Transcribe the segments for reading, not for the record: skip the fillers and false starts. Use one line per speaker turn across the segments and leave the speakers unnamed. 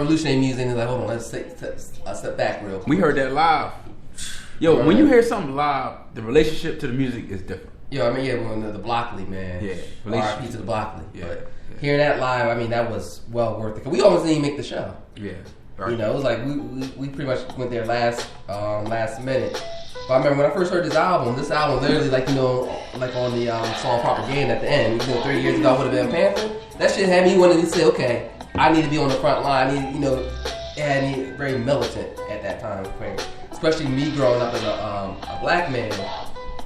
revolutionary music, and it's like, hold on, let's step back real quick.
We heard that live. Yo, when you hear something live, the relationship to the music is different.
Yo, I mean, when the Blockley, man.
Yeah.
R.I.P. to the Blockley.
Yeah.
But hearing that live, I mean, that was well worth it. Cause we almost didn't even make the show.
Yeah.
Right. You know, it was like we pretty much went there last minute. But I remember when I first heard this album literally, like, you know, like on the song Propaganda at the end, you know, 30 years ago I would have been Panther. That shit had me wanting to say, okay, I need to be on the front line. I need, you know, it had me very militant at that time, especially me growing up as a black man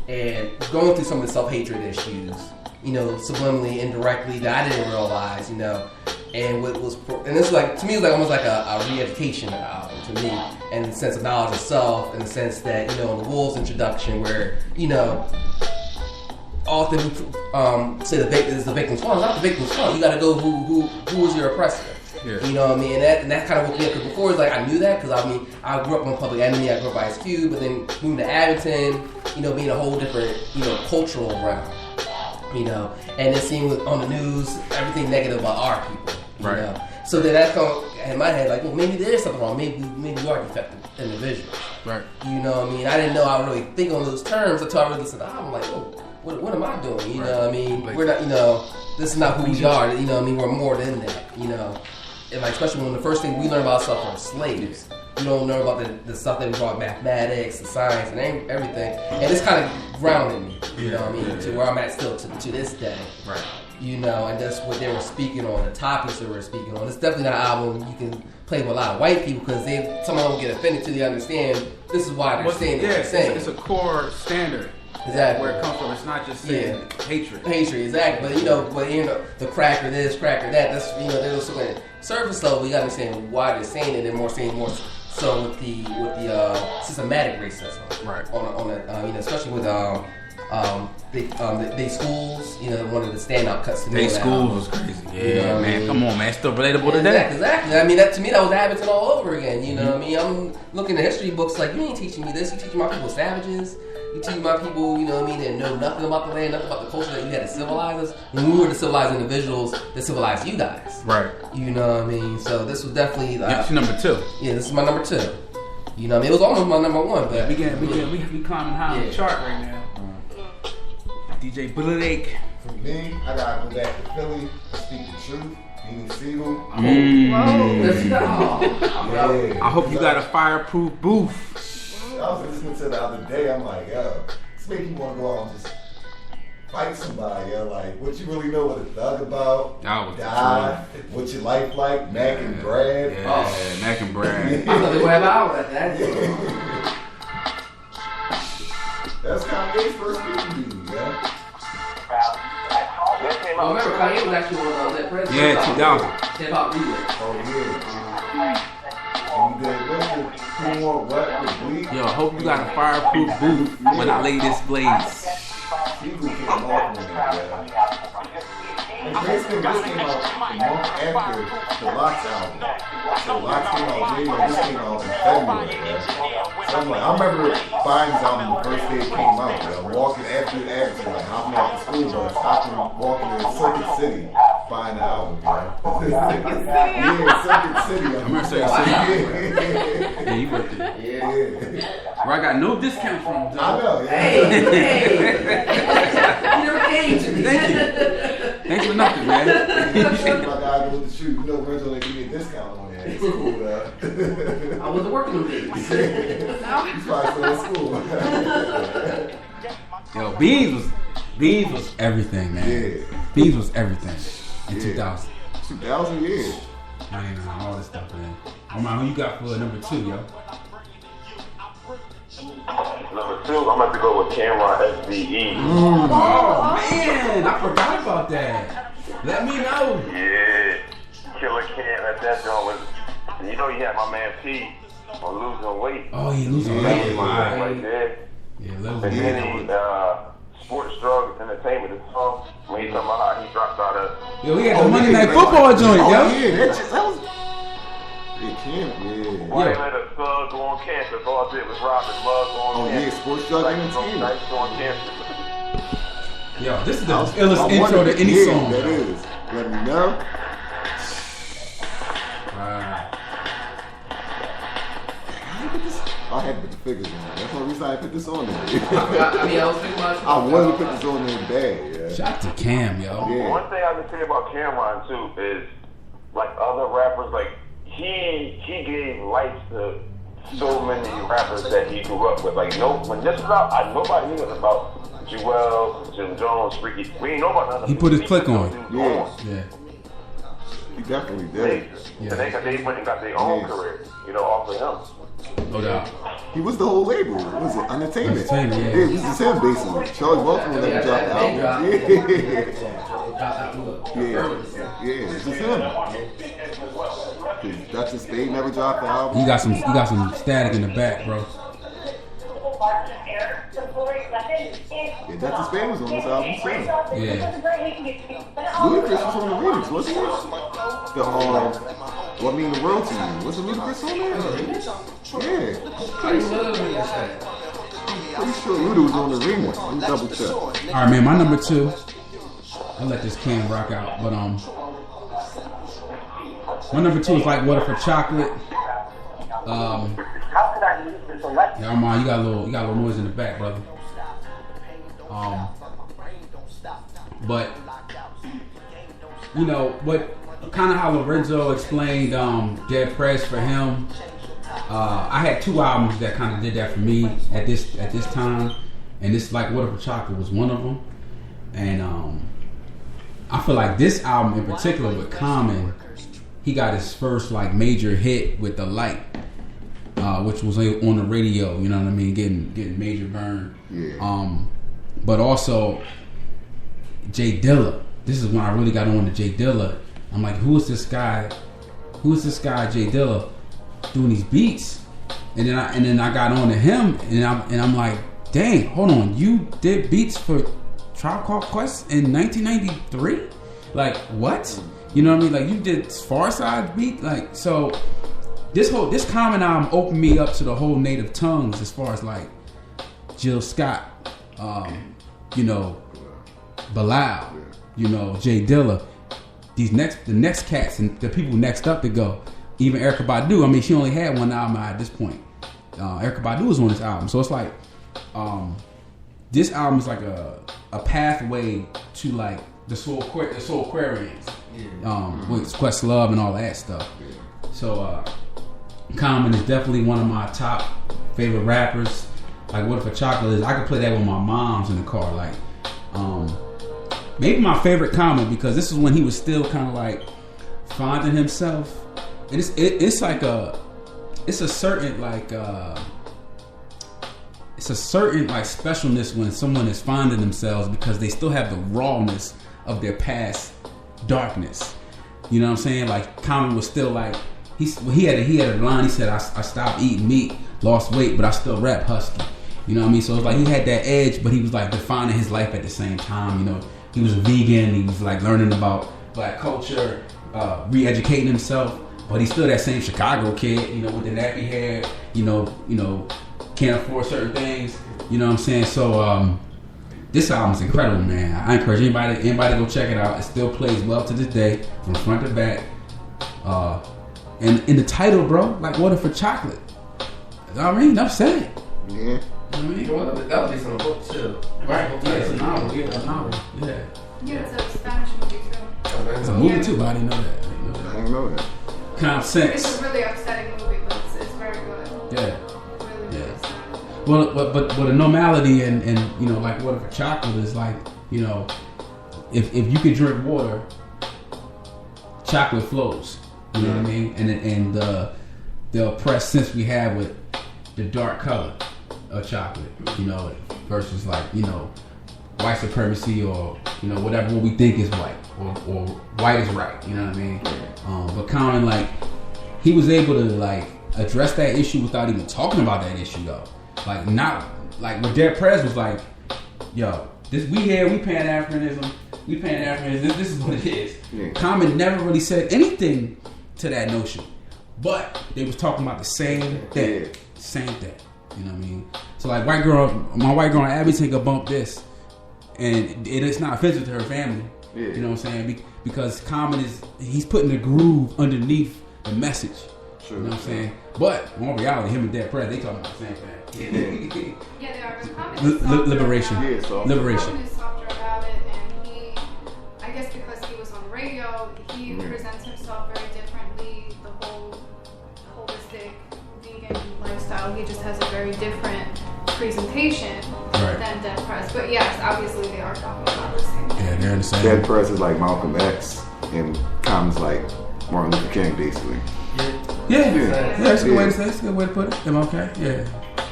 and going through some of the self-hatred issues, you know, subliminally, indirectly, that I didn't realize, you know. And this was like, to me, it was like almost like a re-education album to me, in the sense of knowledge of self, in the sense that, you know, in the Wolves introduction, where, you know, often say the victim's fault. It's not the victim's fault. You got to go who was your oppressor. Yeah. You know what I mean? And that kind of woke me up, because before it's like I knew that, because I mean, I grew up on Public Enemy, I grew up by Ice Cube, but then moving to Abington, you know, being a whole different, you know, cultural realm, you know, and it seemed on the news everything negative about our people, you know. So then that come in my head like, well, maybe there is something wrong. Maybe we are defective individuals. Right. You know what I mean? I didn't know I would really think on those terms until I really listened to the album. Like, oh, what am I doing? You know what I mean? Like, we're not, you know, this is not who we are. You know what I mean? We're more than that. You know. And like, especially when the first thing we learn about ourselves are slaves. You don't learn about the stuff that involved mathematics and science and everything. And it's kind of grounded me, you know what I mean, to where I'm at still to this day. Right. You know, and that's what they were speaking on, the topics they were speaking on. It's definitely not an album you can play with a lot of white people, because some of them get offended till they understand this is why they're saying what they're saying.
It's a core standard.
Exactly.
Where it comes from, it's not just saying hatred.
Hatred, exactly. But you know, the cracker this, cracker that. That's, you know, there's so many surface level. You gotta understand why they're saying it, and saying more so with the systematic racism. Right. On you know, especially with they schools. You know, one of the standout cuts to me.
They schools was crazy. Yeah, you know, man. I mean? Come on, man. Still relatable today.
Exactly. I mean, to me, that was Abington all over again. You know what I mean? I'm looking at history books like, you ain't teaching me this. You teaching my people savages. You teach my people, you know what I mean, that know nothing about the land, nothing about the culture that you had to civilize us. When we were the civilized individuals that civilized you guys. Right. You know what I mean? So this was definitely...
It's your number 2.
Yeah, this is my number 2. You know what I mean? It was almost my number 1, but...
We climbing high on the chart right now. DJ Bullet.
For me, I gotta go back to Philly, Speak the Truth, Beanie Siegel.
I hope you got a fireproof booth.
I was listening to the other day, I'm like, yo, this make you want to go out and just fight somebody, yo. Like, what you really know what a thug about? Die. What's your life like? Mac and Brad.
Yeah, Mac and Brad.
I thought they would have hours at that.
That's Kanye's first interview, yeah.
Oh, remember, Kanye was actually on that president.
Yeah, 2000.
Hip Hop Remix.
Oh, yeah.
Yo, I hope you got a fireproof booth when I lay this blaze.
People came off on it, and basically this came out a month after the Locks album. So Locks came out later, this came out in February, man. So I'm like, I remember buying this album the first day it came out, man. Walking after the Abington, like hopping off the school bus, stopping, walking to Circuit City, buying the album, man. Yeah, Circuit City.
I remember Circuit City. Yeah, you worked it.
Yeah.
Where I got no discount from, Joe.
I know, yeah.
Hey. You never came to me.
Thank you. Thanks for nothing, man.
My guy with the shoe, you know, Renzo, they give me a discount on that. It's cool,
I wasn't working with you.
He's probably still in school.
Yo, Beans was everything, man.
Yeah.
Beans was everything in 2000.
2000, yeah.
I ain't know all this stuff, man. Omar, who you got for number 2, yo?
Number 2, I'm about to go with Cameron SVE.
Oh, man, I forgot about that. Let me know.
Yeah, Killer Cam, that joint was, you know, you had my man P on losing weight.
Oh, he losing weight.
Right there.
Yeah,
and then Sports, Drugs, Entertainment, the song, when he's talking about how he dropped out of...
Yo, he had the Monday Night Football joint, yo.
Yeah, that was...
Why they let a thug go on campus? All I did was rob his mug on campus.
Yeah, Sports, Drugs, Entertainment.
Nice on campus.
Yo, this is the illest intro to any song.
That is. Let me know. had to put the figures on. That's one reason I put this on there.
I mean, I was thinking about it.
I wanted to put this on there bad. Yeah.
Shout out to Cam, yo.
Yeah.
One thing I can say about Cameron too is, like other rappers, like he gave life to so many rappers that he grew up with. Like when this was out, nobody knew nothing about Jewel, Jim Jones, Freaky. We ain't know about nothing.
He put his click on.
Yeah. He definitely did.
And they went and got their own career, off of him.
No doubt.
He was the whole label. What was it? Entertainment.
Entertainment, yeah.
This is him basically. Charlie Wilson will never drop the album. Yeah, this is him. Dr. Spade never dropped the album.
You got some static in the back, bro.
Yeah, Dr. Spade was on this album too.
Yeah.
Ludacris was on the remix, wasn't he? What Mean the World to You? Was it Ludacris on there? Yeah.
How do you know that?
Pretty sure Luda was on the remix. Let me double check.
All right, man. My number 2. I'll let this Cam rock out, but my number 2 is like Water for Chocolate. Yeah, Armand, you got a little noise in the back, brother. But what kind of how Lorenzo explained Dead Prez for him. I had 2 albums that kind of did that for me at this time, and this like Water for Chocolate was one of them. And I feel like this album in particular with Common, he got his first like major hit with The Light, which was on the radio. You know what I mean, getting major burn.
Yeah.
But also Jay Dilla. This is when I really got on to Jay Dilla. I'm like, who is this guy? Jay Dilla, doing these beats? And then I got on to him, and I'm like, dang, hold on, you did beats for Tribe Called Quest in 1993? Like what? You know what I mean? Like you did Far Side beat, like so. This Common album opened me up to the whole native tongues as far as like Jill Scott, Bilal, Jay Dilla. The next cats and the people next up to go. Even Erykah Badu. I mean, she only had one album at this point. Erykah Badu was on this album, so it's like this album is like a pathway to like the Soul Aquarians, with Questlove and all that stuff. So Common is definitely one of my top favorite rappers. Like Water for Chocolate is, I could play that with my mom's in the car. Like maybe my favorite Common, because this is when he was still kind of like finding himself. And it's a certain specialness when someone is finding themselves, because they still have the rawness of their past darkness. You know what I'm saying? Like Common was still like he had a line. He said, I stopped eating meat, lost weight, but I still rap husky. You know what I mean? So it's like he had that edge, but he was like defining his life at the same time. You know, he was a vegan. He was like learning about black culture, re-educating himself. But he's still that same Chicago kid, with the nappy hair, can't afford certain things. You know what I'm saying? So this album's incredible, man. I encourage anybody to go check it out. It still plays well to this day, from front to back. And in the title, bro, like Water for Chocolate. You know what I mean? Enough said.
Yeah.
You know what I mean?
Well, that was based on a book too.
Right. Yeah, it's a novel. Yeah, a novel. Yeah.
Yeah, it's a Spanish movie too.
It's a movie too, but I didn't know that.
I didn't know that.
Common Sense.
It's a really upsetting movie, but it's very good.
Yeah.
Really, really sad.
Well, but a normality and like Water for Chocolate is like, if you could drink water, chocolate flows. You know what I mean? And the oppressed sense we have with the dark color of chocolate, versus like, white supremacy or, whatever what we think is white or white is right. You know what I mean? But Common, like, he was able to like address that issue without even talking about that issue though. Like not like what Dead Prez was like, yo, we Pan-Africanism, this is what it is. Yeah. Common never really said anything to that notion, but they was talking about the same thing.
Yeah.
Same thing. You know what I mean? So like my white girl Abby take a bump this, and it's not offensive to her family.
Yeah.
You know what I'm saying? Because Common he's putting the groove underneath the message.
True.
You know what I'm saying? But in reality, him and Dead Prez, they talking about the same thing.
Yeah, they are. But Common is softer
Liberation.
about it.
Yeah, so
Liberation.
Common is softer about it, and he, I guess because he was on radio, he presents himself very differently. The whole holistic vegan lifestyle, he just has a very different presentation than Dead Prez. But yes, obviously they are talking about the same thing.
Yeah, they're the same.
Dead Prez is like Malcolm X, and Common's like Martin Luther King, basically.
Yeah, that's a good way to say. That's a good way to put it. MLK, yeah.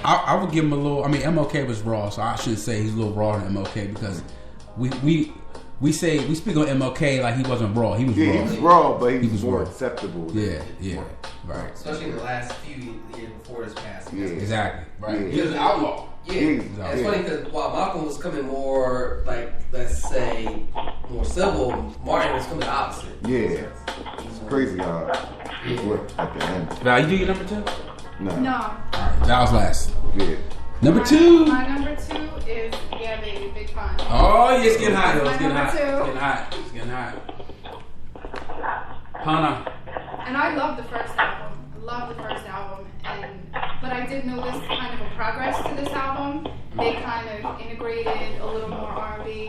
I would give him a little. I mean, MLK was raw, so I shouldn't say he's a little raw than MLK because we speak on MLK like he wasn't raw. He was raw.
He was raw, but he was more
raw.
acceptable.
Yeah, right.
Especially in the last few years before his passing.
Yeah.
Exactly. Right.
Yeah.
He was an outlaw.
Yeah, it's funny because while Malcolm was coming more like, let's say, more civil, Martin was coming the opposite.
Yeah, it's crazy how it worked at the end.
Val, you do your number 2?
No.
Alright, that was last.
Yeah.
Number 2.
My number 2 is Yeah Baby, Big Pun.
Oh, yeah, it's getting hot.
My
It's getting
number
hot.
two.
It's getting hot. Hana.
And I love the first album. But I did notice kind of a progress to this album. They kind of integrated a little more R&B,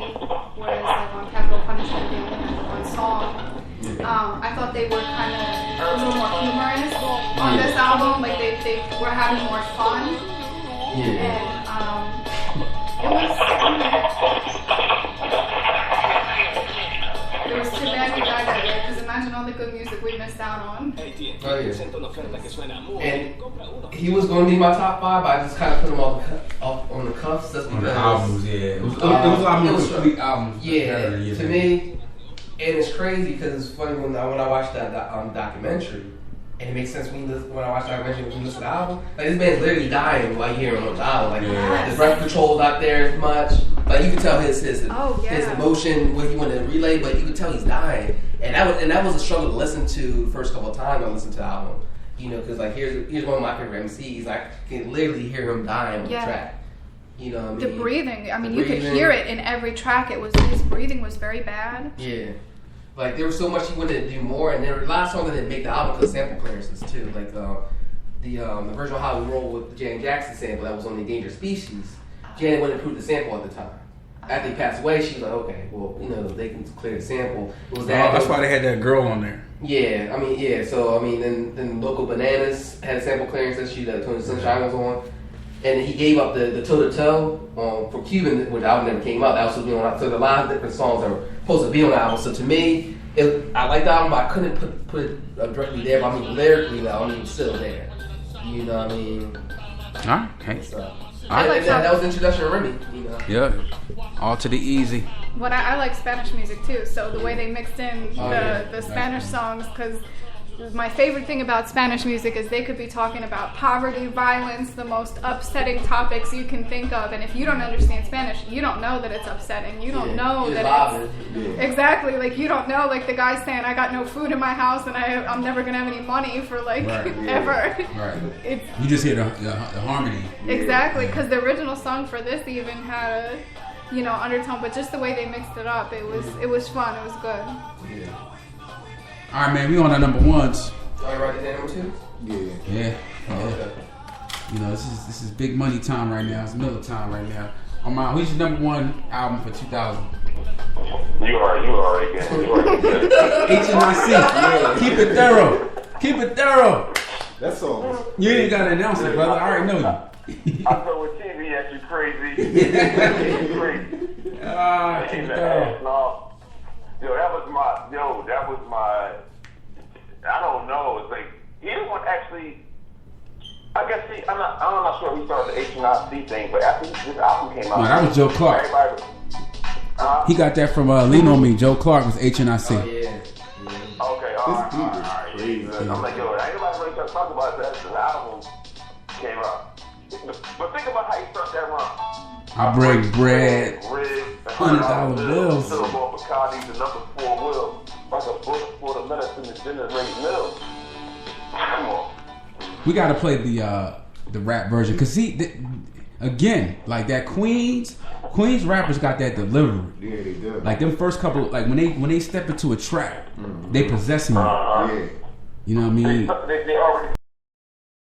whereas like on Capital Punishment they only had the one song. I thought they were kind of a little more humorous on this album. Like they were having more fun. And it was too bad he died that way, because imagine all the good music we missed out on.
Oh, yeah. And he was going to be my top 5, but I just kind of put him off on the cuffs. That's because
On the albums, yeah. It was a lot more complete albums.
Yeah, to me, and it's crazy because it's funny when I watched that documentary, and it makes sense when I watch the documentary when you listen to the album. Like, this man's literally dying while you hear him on the album. Like, his breath control's not there as much. Like, you can tell his emotion, what he wanted to relay, but you can tell he's dying. And that was a struggle to listen to the first couple of times I listened to the album. You know, because like here's one of my favorite MCs. I can literally hear him dying on the track. You know what I mean?
The breathing. I mean, you could hear it in every track. His breathing was very bad.
Yeah. Like, there was so much he wanted to do more, and there were a lot of songs that didn't make the album because of sample clearances too. Like the version of How We Roll with the Janet Jackson sample that was on the Endangered Species. Janet wouldn't approve the sample at the time. After he passed away, she was like, okay, well, you know, they can clear the sample. It was that.
That's why they had that girl on there.
Yeah, I mean, yeah. So I mean, then Local Bananas had a sample clearance issue that Tony Sunshine was on, and he gave up the Toe to Toe for Cuban, which album never came out. That was supposed to be on. So there are a lot of different songs that were supposed to be on the album. So to me, I like the album, but I couldn't put it directly there. But I mean, lyrically, though, I mean, it's still there. You know what I mean?
Okay.
So.
That
was the introduction of Remy. You know?
Yeah. All to the easy.
What I like Spanish music too, so the way they mixed in the Spanish songs, because my favorite thing about Spanish music is they could be talking about poverty, violence, the most upsetting topics you can think of, and if you don't understand Spanish, you don't know that it's upsetting. You don't know that it's... Exactly, like you don't know, like the guy's saying, I got no food in my house and I'm never going to have any money for like ever.
Right. You just hear the harmony.
Exactly, because the original song for this even had a, undertone, but just the way they mixed it up, it was fun, it was good.
Yeah.
All right, man, we on our number 1s.
Are you writing down number 2s?
Yeah.
Okay.
You know, this is big money time right now. It's middle time right now. Who's your number 1 album for 2000?
You already get it.
H&IC. Yeah. Keep it thorough.
That song.
You ain't got to announce it, brother. I already know you.
I throw a TV at you crazy. You crazy.
Keep it thorough.
That was my, I don't know, it's like, he didn't want actually, I guess I'm not sure he started the H&IC thing, but after this album came out.
No, that was Joe Clark. He got that from Lean On Me. Joe Clark was H&IC.
Oh, yeah.
Okay, all right.
Crazy.
I'm like, yo, ain't nobody really trying to talk about that since the album came out. But think about how he started that run.
I break bread, $100 bills.
Still going for Cardi's the number 4 wheel, like a bullet for the medicine that generates milk. Come on.
We gotta play the rap version, cause again, like that Queens rappers got that delivery.
Yeah, they do.
Like them first couple, like when they step into a track, they possessing you.
Yeah.
You know what I mean?
They already